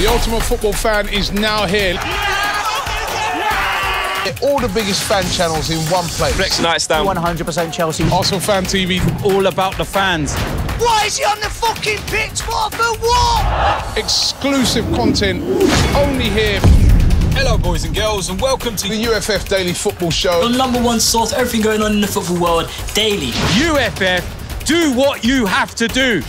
The ultimate football fan is now here. All the biggest fan channels in one place. Flex Nights down. 100% Chelsea. Arsenal Fan TV. All about the fans. Why is he on the fucking pitch? What for what? Exclusive content only here. Hello, boys and girls, and welcome to The UFF Daily Football Show. The #1 source for everything going on in the football world daily. UFF. Do what you have to do.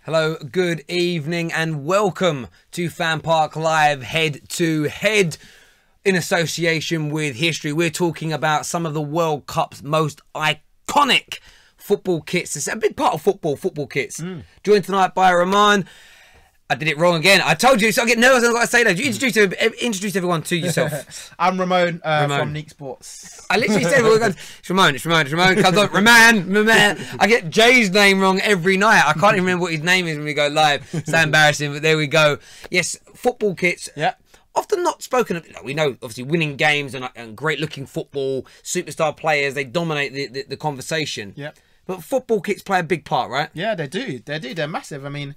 Hello, good evening and welcome to FanPark Live Head to Head in association with history. We're talking about some of the World Cup's most iconic football kits. It's a big part of football kits. Joined tonight by Rahman. I did it wrong again. I told you, so I get nervous and I've got to say that. You introduce everyone to yourself. I'm Ramon, from Neek Sports. I literally said, it's Ramon. Comes on, Rahman. I get Jay's name wrong every night. I can't even remember what his name is when we go live. So embarrassing, but there we go. Yes, football kits. Yeah. Often not spoken of. We know, obviously, winning games and great-looking football, superstar players, they dominate the conversation. Yeah. But football kits play a big part, right? Yeah, they do. They're massive. I mean,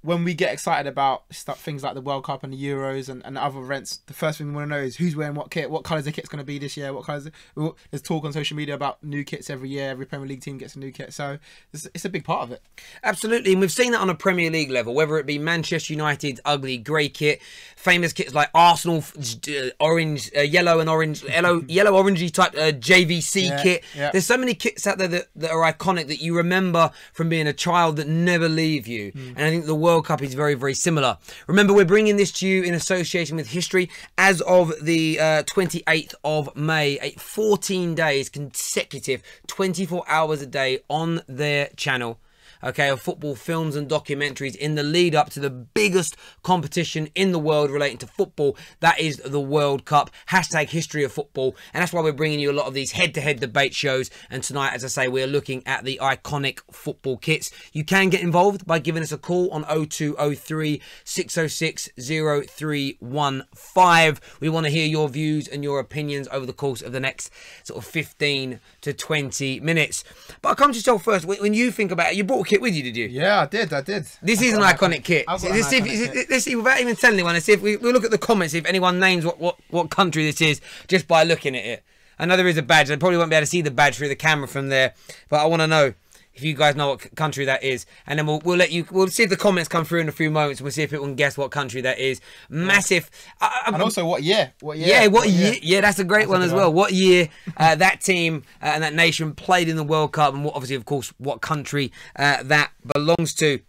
when we get excited about things like the World Cup and the Euros and other events, the first thing we want to know is who's wearing what kit, what colours the kit's going to be this year, what colours. There's talk on social media about new kits every year. Every Premier League team gets a new kit, so it's a big part of it. Absolutely, and we've seen that on a Premier League level, whether it be Manchester United's ugly grey kit, famous kits like Arsenal orange, yellow and orange, yellow orangey type JVC kit. Yeah. There's so many kits out there that are iconic that you remember from being a child that never leave you, and I think the World Cup is very, very similar. Remember, we're bringing this to you in association with history as of the 28th of May, 14 days consecutive, 24 hours a day on their channel. Okay, of football films and documentaries in the lead up to the biggest competition in the world relating to football. That is the World Cup. Hashtag history of football. And that's why we're bringing you a lot of these head-to-head debate shows. And tonight, as I say, we're looking at the iconic football kits. You can get involved by giving us a call on 0203 606 0315. We want to hear your views and your opinions over the course of the next sort of 15 to 20 minutes. But I'll come to yourself first. When you think about it, you brought a kit with you, did you? Yeah, I did. This is an iconic kit. Let's see, without even telling anyone, let's see if we'll look at the comments, see if anyone names what country this is just by looking at it. I know there is a badge. I probably won't be able to see the badge through the camera from there, but I want to know if you guys know what country that is, and then we'll see if the comments come through in a few moments. We'll see if people can guess what country that is. Massive. And also what year? Yeah, what year? Yeah, that's a great one as well. What year that team and that nation played in the World Cup, and obviously, of course, what country that belongs to.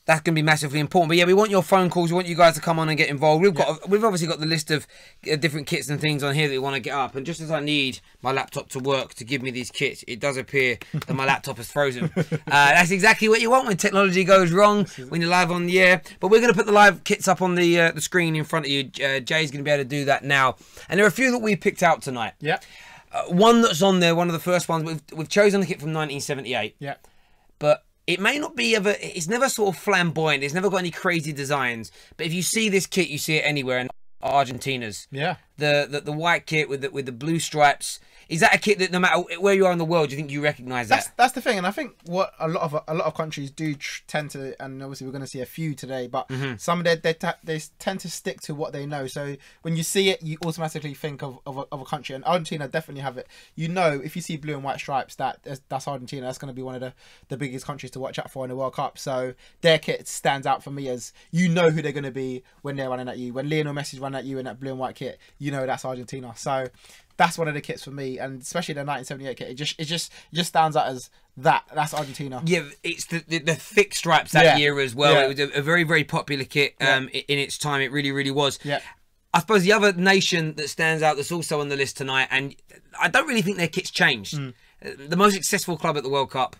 That's going to be massively important. But yeah, we want your phone calls. We want you guys to come on and get involved. We've obviously got the list of different kits and things on here that we want to get up. And just as I need my laptop to work to give me these kits, it does appear that my laptop is frozen. That's exactly what you want when technology goes wrong, when you're live on the air. But we're going to put the live kits up on the screen in front of you. Jay's going to be able to do that now. And there are a few that we picked out tonight. Yeah. One that's on there, one of the first ones, we've chosen the kit from 1978. Yeah. But it may not be it's never sort of flamboyant. It's never got any crazy designs. But if you see this kit, you see it anywhere. And Argentina's. Yeah. The white kit with the blue stripes. Is that a kit that no matter where you are in the world, do you think you recognise that? That's the thing, and I think what a lot of countries do tend to, and obviously we're going to see a few today, but some of they tend to stick to what they know. So when you see it, you automatically think of a country, and Argentina definitely have it. You know, if you see blue and white stripes, that's Argentina. That's going to be one of the biggest countries to watch out for in the World Cup. So their kit stands out for me as you know who they're going to be when they're running at you. When Lionel Messi's running at you in that blue and white kit, you know that's Argentina. So that's one of the kits for me, and especially the 1978 kit. It just stands out as that. That's Argentina. Yeah, it's the thick stripes that year as well. Yeah. It was a very, very popular kit in its time. It really, really was. Yeah. I suppose the other nation that stands out that's also on the list tonight, and I don't really think their kit's changed. The most successful club at the World Cup,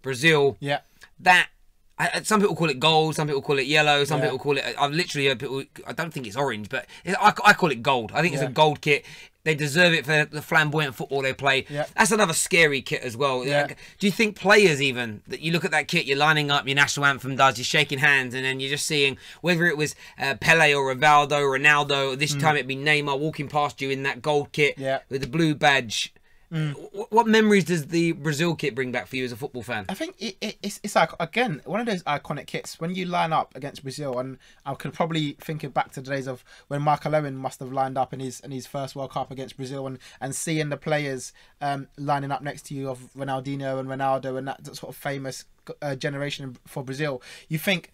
Brazil. Yeah. That Some people call it gold, some people call it yellow, some Yeah. people call it. I've literally heard people. I don't think it's orange, but I call it gold. I think it's a gold kit. They deserve it for the flamboyant football they play. Yeah. That's another scary kit as well. Yeah. Do you think players even that you look at that kit, you're lining up, your national anthem does, you're shaking hands, and then you're just seeing whether it was Pele or Rivaldo, Ronaldo, or this time it'd be Neymar walking past you in that gold kit with the blue badge. What memories does the Brazil kit bring back for you as a football fan? I think it's like, again, one of those iconic kits. When you line up against Brazil, and I could probably think it back to the days of when Michael Owen must have lined up in his first World Cup against Brazil, and seeing the players lining up next to you of Ronaldinho and Ronaldo and that sort of famous generation for Brazil, you think,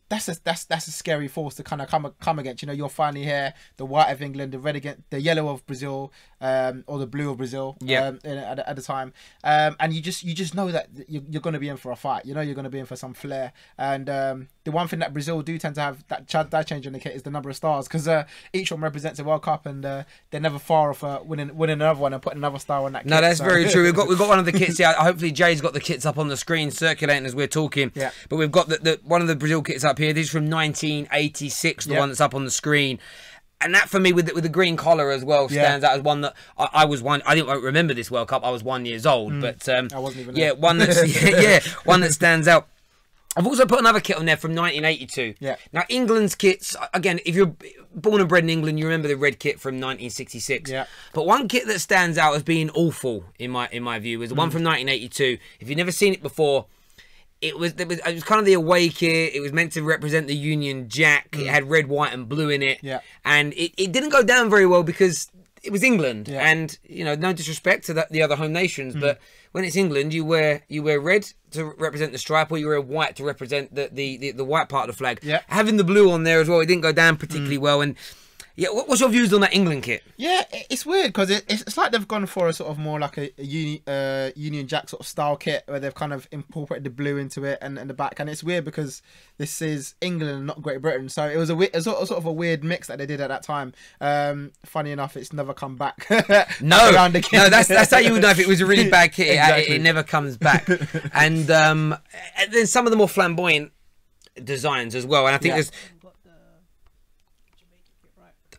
that's a scary force to kind of come against. You know, you're finally here, the white of England, the red against the yellow of Brazil, or the blue of Brazil. At the time, and you just know that you're going to be in for a fight. You know, you're going to be in for some flair. And the one thing that Brazil do tend to have that change in the kit is the number of stars, because each one represents a World Cup, and they're never far off winning another one and putting another star on that kit. No, that's very true. We've got one of the kits here. Hopefully Jay's got the kits up on the screen circulating as we're talking. Yeah. But we've got the one of the Brazil kits up here. This is from 1986, the one that's up on the screen. And that for me, with the green collar as well, stands out as one that I was one. I didn't remember this World Cup. I was 1 year old, but I wasn't even there. one that's one that stands out. I've also put another kit on there from 1982. Yeah. Now England's kits, again, if you're born and bred in England, you remember the red kit from 1966. Yeah. But one kit that stands out as being awful in my view is the one from 1982. If you've never seen it before, it was kind of the away kit. It was meant to represent the Union Jack. It had red, white, and blue in it. Yeah. And it didn't go down very well because it was England. Yeah. And you know, no disrespect to the other home nations, but when it's England, you wear red to represent the stripe, or you wear white to represent the white part of the flag. Yeah. Having the blue on there as well, it didn't go down particularly well. And yeah, what's your views on that England kit? Yeah, it's weird because it's like they've gone for a sort of more like a Union Jack sort of style kit, where they've kind of incorporated the blue into it and the back. And it's weird because this is England and not Great Britain, so it was a sort of a weird mix that they did at that time. Funny enough, it's never come back. No, that's how you would know if it was a really bad kit. Exactly. It never comes back. And then some of the more flamboyant designs as well. And I think there's.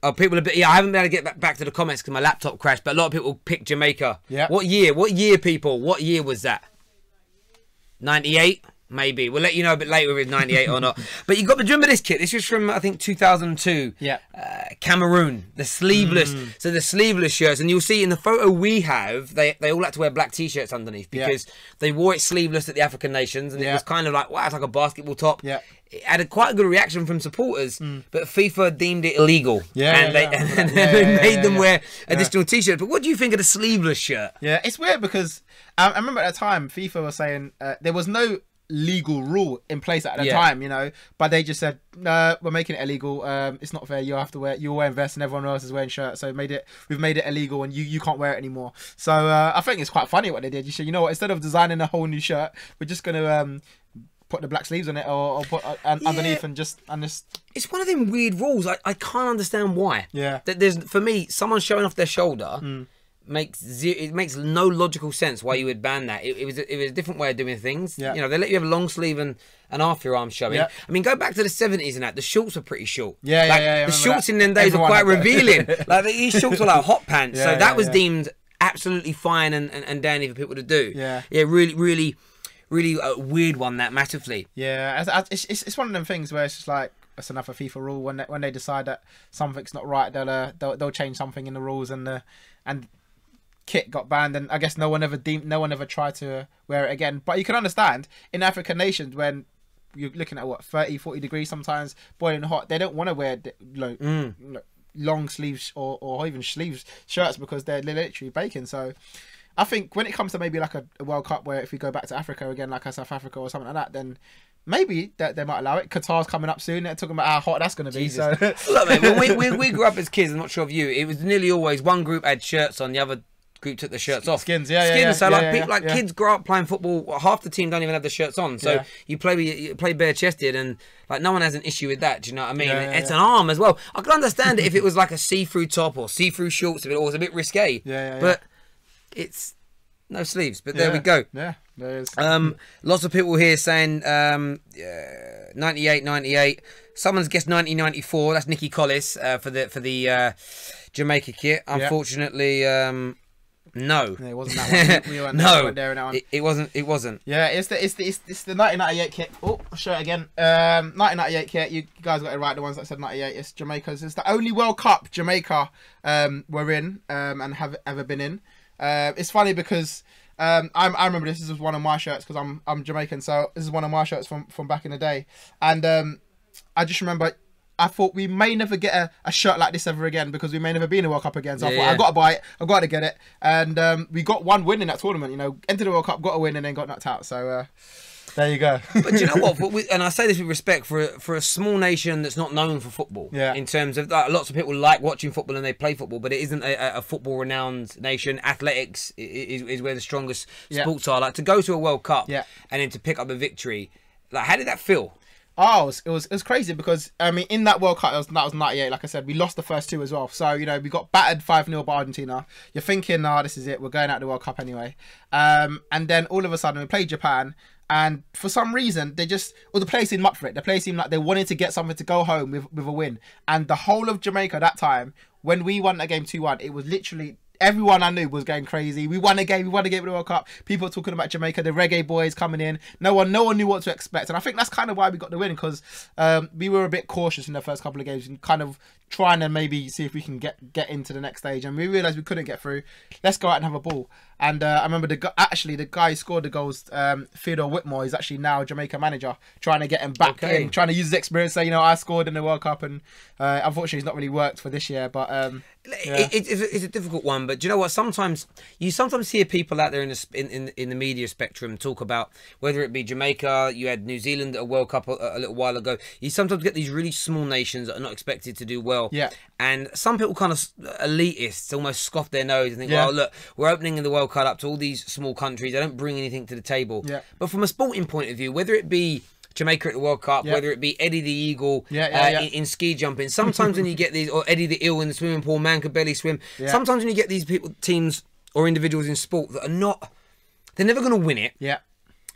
Oh, people I haven't been able to get back to the comments because my laptop crashed, but a lot of people picked Jamaica. Yeah. What year, people? What year was that? 98? Maybe. We'll let you know a bit later if it's 98 or not. But you got to remember this kit. This was from, I think, 2002. Yeah. Cameroon. The sleeveless. So the sleeveless shirts. And you'll see in the photo we have, they all had to wear black T-shirts underneath because they wore it sleeveless at the African nations. And it was kind of like, wow, it's like a basketball top. Yeah. It had quite a good reaction from supporters, but FIFA deemed it illegal. And they made them wear additional T-shirts. But what do you think of the sleeveless shirt? Yeah, it's weird because I remember at the time FIFA was saying there was no legal rule in place at the time, you know, but they just said, no, we're making it illegal. It's not fair. You're wearing vests and everyone else is wearing shirts. So we've made it illegal and you can't wear it anymore. So I think it's quite funny what they did. You said, you know what, instead of designing a whole new shirt, we're just going to put the black sleeves on it or put underneath and just it's one of them weird rules. I can't understand why. Yeah. There's, for me, someone showing off their shoulder makes no logical sense why you would ban that. It was a different way of doing things. Yeah. You know, they let you have a long sleeve and half your arm showing. Yeah. I mean, go back to the 70s and that. The shorts were pretty short. The shorts in them days were quite revealing. Like these shorts were like hot pants. So that was deemed absolutely fine and dandy for people to do. Yeah. Yeah, really a weird one, that massively. Yeah, it's one of them things where it's just like, it's enough a FIFA rule. When they decide that something's not right, they'll change something in the rules, and kit got banned, and I guess no one ever tried to wear it again. But you can understand in African nations when you're looking at what 30, 40 degrees sometimes, boiling hot, they don't want to wear long sleeves or even sleeves shirts because they're literally baking. So I think when it comes to maybe like a World Cup where if we go back to Africa again, like a South Africa or something like that, then maybe they might allow it. Qatar's coming up soon. They're talking about how hot that's going to be. So. Look, mate, when we grew up as kids, I'm not sure of you, it was nearly always one group had shirts on, the other group took the shirts off. Skins, So kids grow up playing football. Half the team don't even have the shirts on. So you play bare chested, and like no one has an issue with that. Do you know what I mean? It's an arm as well. I could understand it if it was like a see-through top or see-through shorts, if it was a bit risque. But it's No sleeves, but there we go. Yeah, there is. Lots of people here saying 98, 98. Someone's guessed 1994. That's Nicky Collis for the Jamaica kit. Unfortunately, no. It wasn't that one. We weren't there in that one. It wasn't. Yeah, it's the 1998 kit. Oh, I'll show it again. 1998 kit. You guys got it right. The ones that said 98. It's Jamaica's. It's the only World Cup Jamaica were in and have ever been in. It's funny because I remember this is one of my shirts because I'm Jamaican, so this is one of my shirts from back in the day, and I just remember I thought we may never get a shirt like this ever again because we may never be in a World Cup again. So I thought I got to buy it, I got to get it, and we got one win in that tournament. You know, entered the World Cup, got a win, and then got knocked out. So there you go. But do you know what? And I say this with respect for a small nation that's not known for football. Yeah. In terms of lots of people like watching football and they play football, but it isn't a football renowned nation. Athletics is where the strongest sports are. Like to go to a World Cup and then to pick up a victory. Like, how did that feel? Oh, it was crazy because I mean in that World Cup that was 98. Like I said, we lost the first two as well. So you know we got battered 5-0 by Argentina. You're thinking, this is it. We're going out the World Cup anyway. And then all of a sudden we played Japan, and for some reason they just the players seemed up for it. The players seemed like they wanted to get something to go home with a win. And the whole of Jamaica that time when we won that game 2-1, it was literally. Everyone I knew was going crazy. We won a game. We won a game of the World Cup. People talking about Jamaica, the reggae boys coming in. No one knew what to expect. And I think that's kind of why we got the win because we were a bit cautious in the first couple of games and kind of trying to maybe see if we can get into the next stage. And we realised we couldn't get through. Let's go out and have a ball. And I remember the guy who scored the goals, Theodore Whitmore, is actually now Jamaica manager, trying to get him back in, trying to use his experience. Say, I scored in the World Cup, and unfortunately, it's not really worked for this year. But it's a difficult one. But do you know what? Sometimes you hear people out there in the media spectrum talk about whether it be Jamaica, you had New Zealand at a World Cup a little while ago. You sometimes get these really small nations that are not expected to do well. Yeah. And some people kind of elitists almost scoff their nose and think, well, look, we're opening the World Cup up to all these small countries. They don't bring anything to the table. Yeah. But from a sporting point of view, whether it be Jamaica at the World Cup, whether it be Eddie the Eagle in ski jumping, sometimes when you get these, or Eddie the Eel in the swimming pool, man could barely swim. Yeah. Sometimes when you get these teams or individuals in sport that are they're never going to win it. Yeah.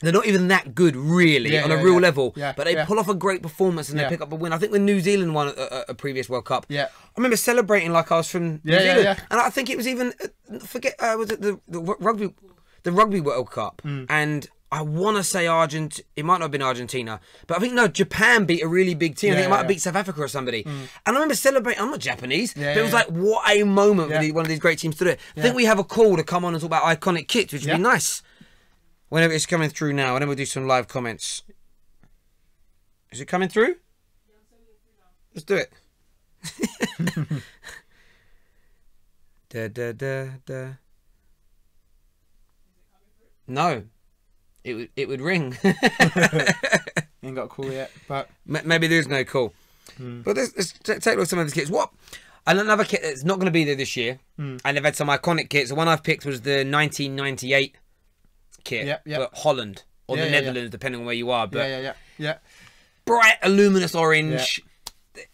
They're not even that good, really, on a real level. Yeah, but they pull off a great performance and they pick up a win. I think when New Zealand won a previous World Cup, I remember celebrating like I was from New Zealand. And I think it was even, was it the Rugby World Cup? And I want to say it might not have been Argentina, but I think, no, Japan beat a really big team. I think it might have beat South Africa or somebody. And I remember celebrating, I'm not Japanese, but it was like, what a moment for one of these great teams to do it. I think we have a call to come on and talk about iconic kits, which would be nice. Whenever it's coming through now, and then we'll do some live comments. Is it coming through? Let's do it. No, it would ring. Ain't got a call yet, but maybe there's no call. But let's take a look at some of these kits. Another kit that's not going to be there this year, and they've had some iconic kits. The one I've picked was the 1998 kit, but Holland or the Netherlands, depending on where you are. But bright, luminous orange.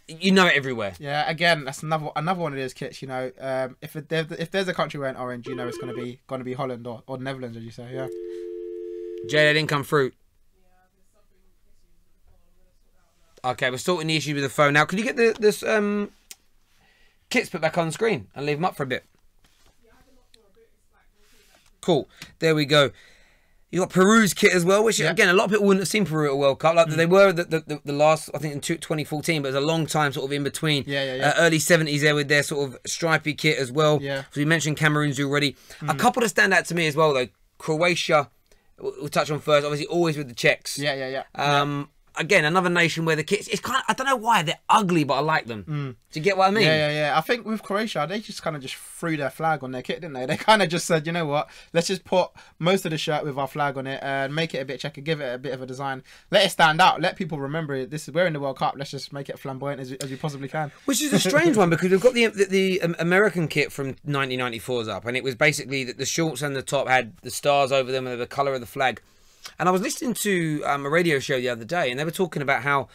You know it everywhere. Yeah, again, that's another one of those kits. If there's a country wearing orange, you know it's gonna be Holland or Netherlands, as you say. Yeah. Jay, that didn't come through. Okay, we're sorting the issue with the phone now. Could you get this kits put back on the screen and leave them up for a bit? Cool. There we go. You got Peru's kit as well, which again a lot of people wouldn't have seen Peru at a World Cup. Like they were the last, I think, in 2014, but it was a long time sort of in between. Early 70s there with their sort of stripy kit as well. Yeah. So we mentioned Cameroon's already. A couple that stand out to me as well though. Croatia, we'll touch on first. Obviously, always with the Czechs. Again, another nation where the kits, it's kind of, I don't know why, they're ugly, but I like them. Do you get what I mean? Yeah. I think with Croatia, they just kind of just threw their flag on their kit, didn't they? They kind of just said, you know what, let's just put most of the shirt with our flag on it and make it a bit checker, give it a bit of a design. Let it stand out. Let people remember it. We're in the World Cup. Let's just make it flamboyant as we possibly can. Which is a strange one because we've got the American kit from 1994's up, and it was basically that the shorts and the top had the stars over them and the colour of the flag. And I was listening to a radio show the other day, and they were talking about how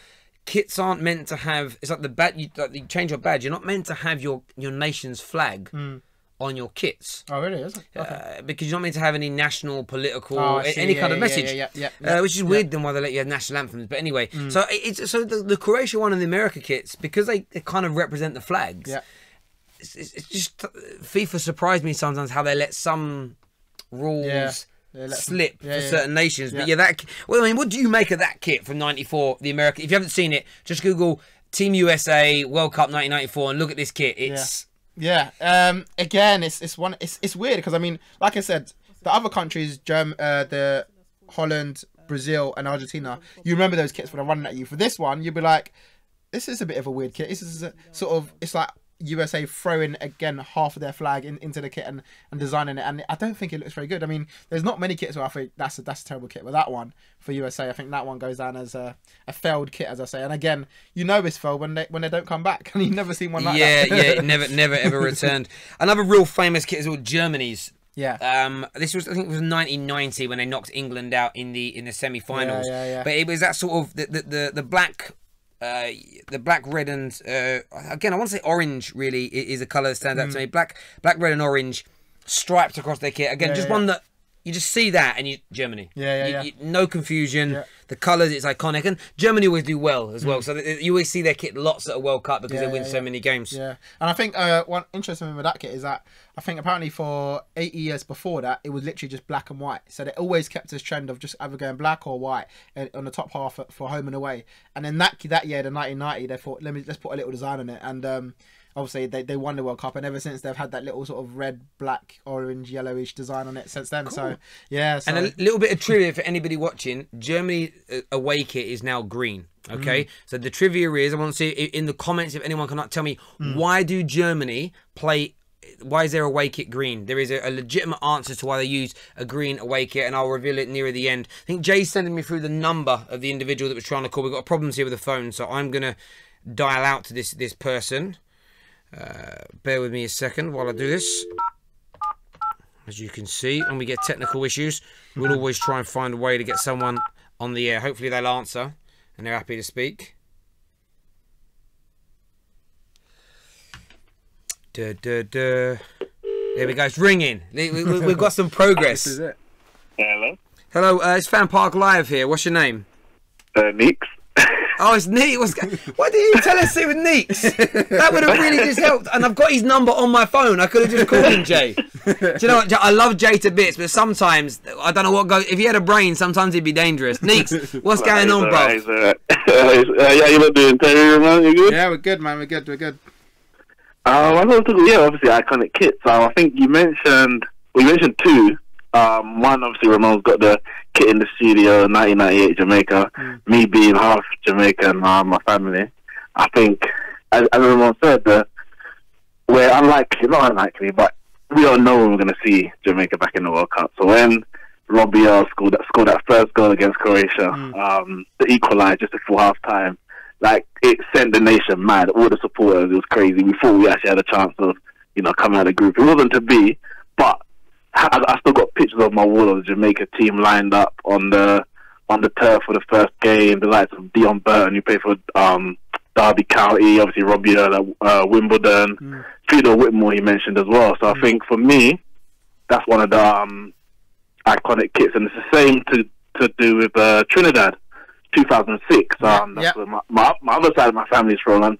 kits aren't meant to have. It's like the badge. You change your badge. You're not meant to have your nation's flag on on your kits. Oh, really? Is it? Okay. Because you're not meant to have any national, political, I see. any kind of message. Which is weird then why they let you have national anthems. But anyway, so the Croatia one and the America kits, because they kind of represent the flags. Yeah. It's just FIFA surprised me sometimes how they let some rules slip for certain nations. But what do you make of that kit from '94, the America? If you haven't seen it, just Google Team USA World Cup 1994 and look at this kit. It's again, it's weird because I mean, like I said, the other countries, the Holland, Brazil, and Argentina, you remember those kits when I'm running at you. For this one, you'd be like, this is a bit of a weird kit. This is it's like USA throwing again half of their flag into the kit and designing it, and I don't think it looks very good. I mean, there's not many kits where I think that's a terrible kit, but that one for USA, I think that one goes down as a failed kit, as I say. And again, you know it's failed when they don't come back, and you've never seen one like that. It never ever returned. Another real famous kit is all Germany's. This was, I think it was 1990 when they knocked England out in the semi-finals. But it was that sort of the black. The black, red, and again, I want to say orange. Really, is a colour that stands out to me. Black, red, and orange striped across their kit. Again, one that you just see that, and Germany. No confusion. The colours, it's iconic, and Germany always do well as well. So you always see their kit lots at a World Cup because they win so many games. And I think one interesting thing with that kit is that I think apparently for 8 years before that, it was literally just black and white. So they always kept this trend of just either going black or white on the top half for home and away. And then that year, the 1990, they thought, let's put a little design on it. And obviously they won the World Cup, and ever since they've had that little sort of red, black, orange, yellowish design on it since then. Cool. So and a little bit of trivia for anybody watching: Germany away kit is now green. Okay, so the trivia is, I want to see in the comments if anyone can tell me why do Germany play. Why is their away kit green? There is a legitimate answer to why they use a green away kit, and I'll reveal it nearer the end. I think Jay's sending me through the number of the individual that was trying to call. We've got problems here with the phone, so I'm going to dial out to this person. Bear with me a second while I do this. As you can see, when we get technical issues, we'll always try and find a way to get someone on the air. Hopefully they'll answer, and they're happy to speak. There we go, it's ringing. We've got some progress. This is it. Hello. Hello, it's FanPark Live here. What's your name? Neeks. Oh, it's Neek. Why didn't you tell us it was Neeks? That would have really just helped. And I've got his number on my phone. I could have just called him Jay. Do you know what? I love Jay to bits, but sometimes I don't know what goes. If he had a brain, sometimes he'd be dangerous. Neeks, what's going on, bro? Yeah, you not doing Terry, man? You good? Yeah, we're good, man. We're good. I thought, obviously iconic kits. I think you mentioned two. One, obviously, Ramon's got the kit in the studio, 1998 Jamaica. Me being half Jamaican, my family. I think, as Ramon said, we're not unlikely, but we don't know when we're going to see Jamaica back in the World Cup. So when Robbie scored that first goal against Croatia, the equaliser just before half time, it sent the nation mad. All the supporters, it was crazy. We thought we actually had a chance of, coming out of the group. It wasn't to be, but I still got pictures of my wall of the Jamaica team lined up on the turf for the first game. The likes of Dion Burton, who played for Derby County, obviously Robbie Wimbledon, Theodore Whitmore he mentioned as well. So I think for me, that's one of the iconic kits, and it's the same to do with Trinidad. 2006. That's where my other side of my family's from, and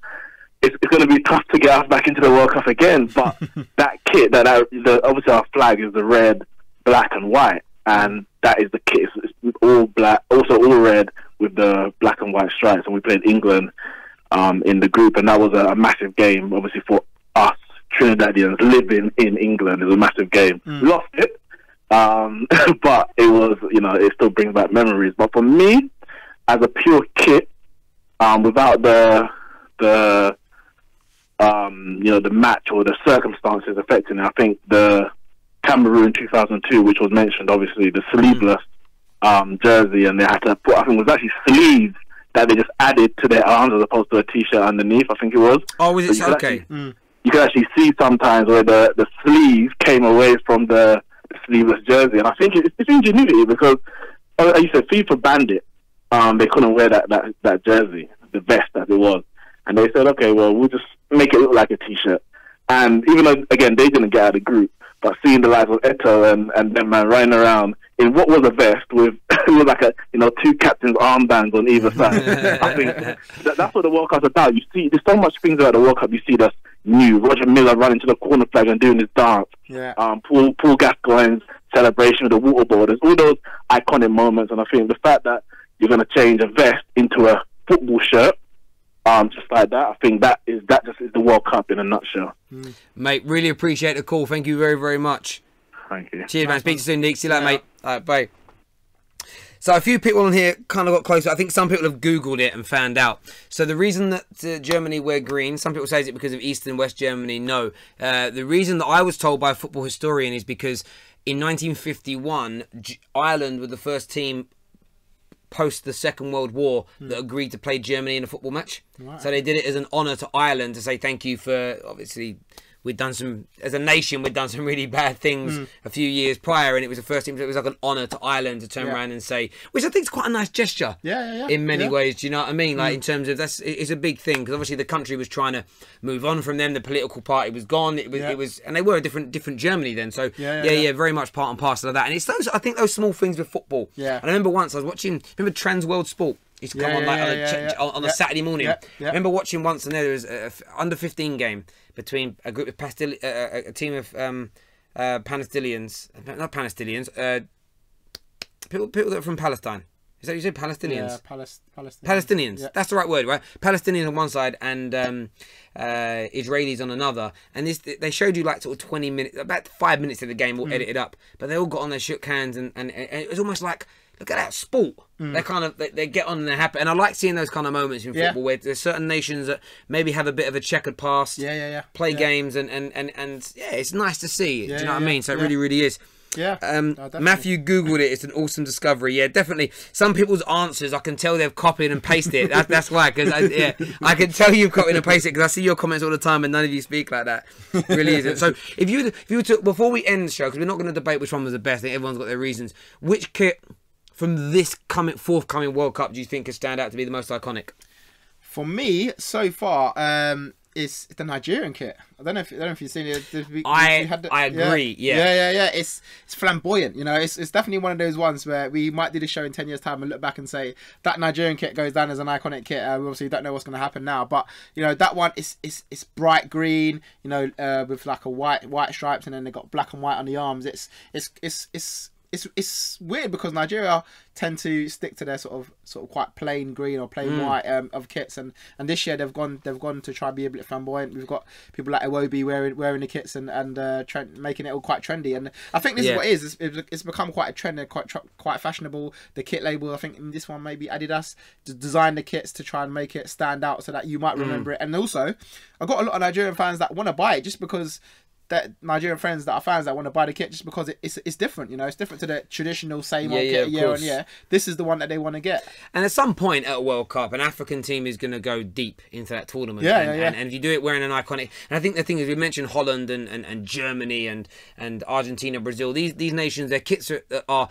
it's going to be tough to get us back into the World Cup again. But that kit, obviously our flag is the red, black, and white, and that is the kit. It's all black, also all red with the black and white stripes. And we played England in the group, and that was a massive game. Obviously for us Trinidadians living in England, it was a massive game. We lost it, but it was, it still brings back memories. But for me, as a pure kit, without the match or the circumstances affecting it, I think the Cameroon 2002, which was mentioned, obviously the sleeveless jersey, and they had to put, I think it was actually sleeves that they just added to their arms as opposed to a t-shirt underneath. I think it was. Oh, was it? So okay. You can actually see sometimes where the sleeve came away from the sleeveless jersey, and I think it's ingenuity because, as you said, FIFA banned it. They couldn't wear that jersey, the vest as it was. And they said, okay, well, we'll just make it look like a t-shirt. And even though, again, they didn't get out of the group, but seeing the likes of Eto and them man running around in what was a vest with like a, you know, 2 captains' armbands on either side. I think that's what the World Cup's about. You see, there's so much things about the World Cup you see that's new. Roger Miller running to the corner flag and doing his dance. Yeah. Paul Gascoigne's celebration with the water ball. There's all those iconic moments, and I think the fact that you're going to change a vest into a football shirt, just like that, I think that just is the World Cup in a nutshell. Mate, really appreciate the call. Thank you very, very much. Thank you. Cheers, man. Speak to you soon, Nick. See you later, mate. All right, bye. So a few people on here kind of got closer. I think some people have Googled it and found out. So the reason that Germany wear green, some people say is it because of East and West Germany. No. The reason that I was told by a football historian is because in 1951, Ireland were the first team post the Second World War that agreed to play Germany in a football match. Right. So they did it as an honour to Ireland to say thank you for, obviously, we'd done some, as a nation, we'd done some really bad things a few years prior, and it was the first team, it was like an honour to Ireland to turn around and say, which I think is quite a nice gesture in many ways, do you know what I mean? Like, in terms of, it's a big thing, because obviously the country was trying to move on from them, the political party was gone, it was, and they were a different Germany then, so very much part and parcel of that, and it's those, I think those small things with football. And I remember once I was watching, remember Trans World Sport? Used to come on on a Saturday morning. I remember watching once, and there was a under 15 game between a group of a team of Palestinians, not Palestinians, people that are from Palestine. Is that what you said? Palestinians. Yeah, Palestinians. Yeah. That's the right word, right? Palestinians on one side and Israelis on another. And this, they showed you like sort of 20 minutes, about 5 minutes of the game, all edited up. But they all got on, they shook hands, and it was almost like, look at that sport. They kind of they get on and they're happy, and I like seeing those kind of moments in football where there's certain nations that maybe have a bit of a checkered past, play games, and it's nice to see. Do you know what I mean? So it really is. Yeah. Matthew Googled it. It's an awesome discovery. Yeah, definitely. Some people's answers, I can tell they've copied and pasted it. That's why, because I can tell you've copied and pasted it because I see your comments all the time, and none of you speak like that. It really isn't. So if you were to, before we end the show, because we're not going to debate which one was the best, I think everyone's got their reasons. Which kit from this forthcoming World Cup do you think could stand out to be the most iconic? For me, so far, it's the Nigerian kit. I don't know if you've seen it. I agree. Yeah. It's flamboyant. You know, it's definitely one of those ones where we might do the show in 10 years' time and look back and say that Nigerian kit goes down as an iconic kit. We obviously don't know what's going to happen now, but you know that one is bright green. You know, with like a white stripes, and then they got black and white on the arms. It's weird because Nigeria tend to stick to their sort of quite plain green or plain white of kits, and this year they've gone to try and be a bit flamboyant. We've got people like Iwobi wearing the kits and making it all quite trendy, and I think this is what it is. It's become quite a trend and quite fashionable. The kit label, I think in this one maybe Adidas designed the kits to try and make it stand out so that you might remember it. And also, I've got a lot of Nigerian fans that want to buy it just because. That Nigerian friends that are fans that want to buy the kit just because it's different, you know, it's different to the traditional same old kit year on year. This is the one that they want to get. And at some point at a World Cup, an African team is going to go deep into that tournament. And if you do it wearing an iconic, and I think the thing is, we mentioned Holland and Germany and Argentina, Brazil. These nations, their kits are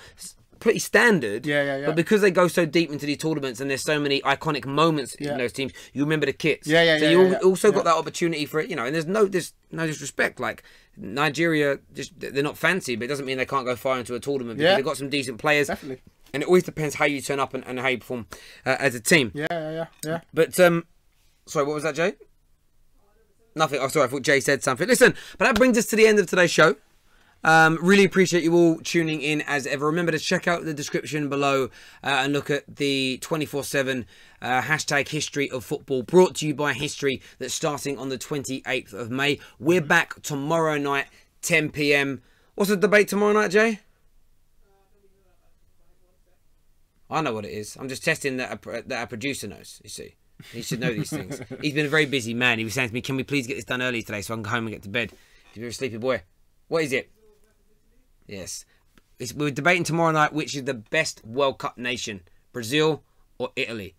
pretty standard, but because they go so deep into these tournaments and there's so many iconic moments in those teams, you remember the kits. So you also got that opportunity for it, you know. And there's no disrespect, like Nigeria, they're not fancy, but it doesn't mean they can't go far into a tournament because they've got some decent players. Definitely. And it always depends how you turn up and how you perform as a team. But sorry, what was that, Jay? Nothing. Oh, sorry, I thought Jay said something. Listen, but that brings us to the end of today's show. Really appreciate you all tuning in as ever. Remember to check out the description below and look at the 24/7 hashtag history of football brought to you by History that's starting on the 28th of May. We're back tomorrow night, 10 p.m. What's the debate tomorrow night, Jay? I know what it is. I'm just testing that our producer knows, you see. He should know these things. He's been a very busy man. He was saying to me, can we please get this done early today so I can go home and get to bed? You're a sleepy boy. What is it? Yes. We're debating tomorrow night which is the best World Cup nation, Brazil or Italy.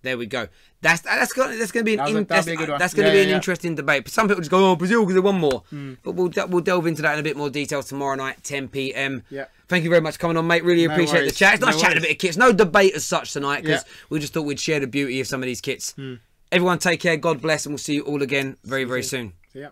There we go. That's going to be an interesting debate. Some people just go, oh, Brazil because they won more. But we'll delve into that in a bit more detail tomorrow night, 10 p.m. Thank you very much for coming on, mate. Really appreciate the chat. It's nice chatting a bit of kits. No debate as such tonight because we just thought we'd share the beauty of some of these kits. Everyone take care. God bless, and we'll see you all again very, very soon. See ya.